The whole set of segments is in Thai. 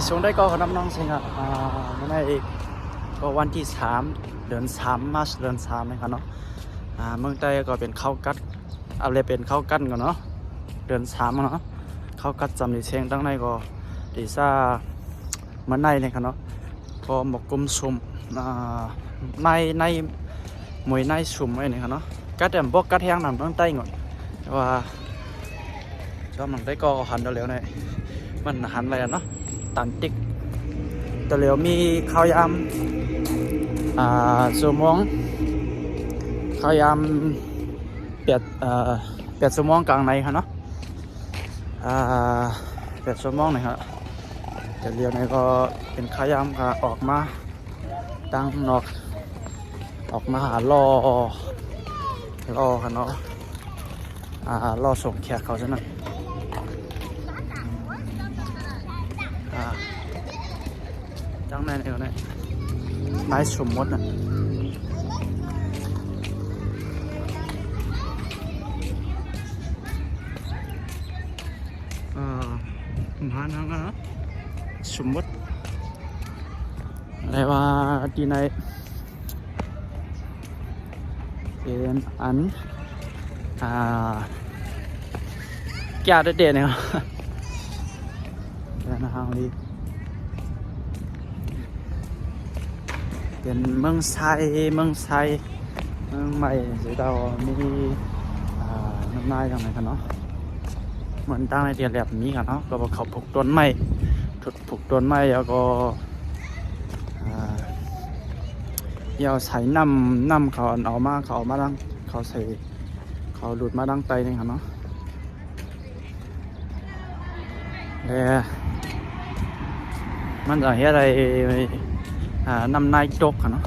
ช่วงได้ก็น้ำน้องสิงห์ไม่ได้ก็วันที่3 เดือน 3มาร์ชเดือน 3นะครับเนาะเมืองใต้ก็เป็นข้าวกัดอะไรเป็นข้าวกั้นกันเนาะเดือน 3เนาะข้าวกัดจำในเชียงตั้งในก็ดีซ่ามันในนะครับเนาะก็หมกกุมสุ่มในมวยในสุ่มไว้นี่ครับเนาะกัดแต่พวกกัดแห้งนำตั้งใต้ก่อนว่าชอบมันได้ก็หันเร็วๆหน่อยมันหันอะไรเนาะตันติ๊กตัวเหลียวมีข้าวยำสมองข้าวยำเป็ดสมองกลางในครับเนาะเป็ดสมองนี่ครับตัวเหลียวนี่ก็เป็นข้าวยำก็ออกมาตั้งนอกออกมาหารอครับเนาะรอส่งแขกเขาซะหน่อยจังในนี่ก็ได้ไม้สมมติน่ะมาทางนะสมมติอะไรว่าที่ไหนเป็นอันแก่เด็ดๆเนี่ยแก่นะฮะวันนี้เป็นเมืองไซเมืองใหม่สิเรามีน้ำลายทางไหนกันเนาะเหมือนตั้งในเดียร์แบบนี้กันเนาะก็บอกเขาปลูกต้นไม้ปลูกต้นไม้แล้วก็ยาวใส่น้ำเขาเอามาดังเขาใส่เขาหลุดมาดังไตนี่ครับเนาะแล้วมันจะเฮ็ดอะไรน้ำนายจกครับเนาะ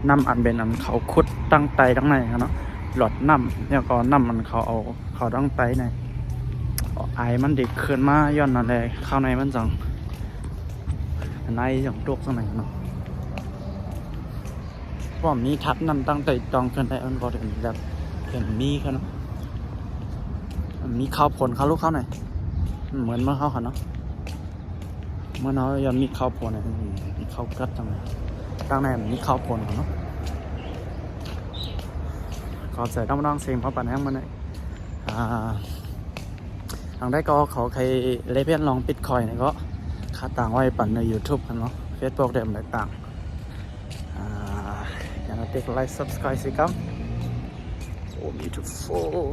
น้ำอันเป็นอันเขาขุดตั้งไตตั้งในครับเนาะหลอดน้ำแล้วก็น้ำมันเขาตั้งไตในไอมันดิขึ้นมาย้อนนั่นเลยเข้าในมันจังในจังจกสักหน่อยเนาะว่ามีทัดนำตั้งแต่ตองขึ้นได้มันก็ถึงแบบเห็นมีครับเนาะมีข้าวผลข้าวลูกข้าวหน่อยเหมือนเมื่อข้าวค่ะเนาะเมื่อเนาะยังมีข้าวผลเนี่ยมีข้าวกัดตั้งในมีข้าวผลเนาะก็ใส่ต้องเสียงเพราะปั่นแห้งมันเลยทางได้ก็เขาใครเล่นลองปิดคอยเนี่ยก็ค่าต่างไว้ปั่นใน YouTube กันเนาะ Facebook เดิมต่างอย่าลืมกดไลค์ Subscribe สิครับโอ้ beautiful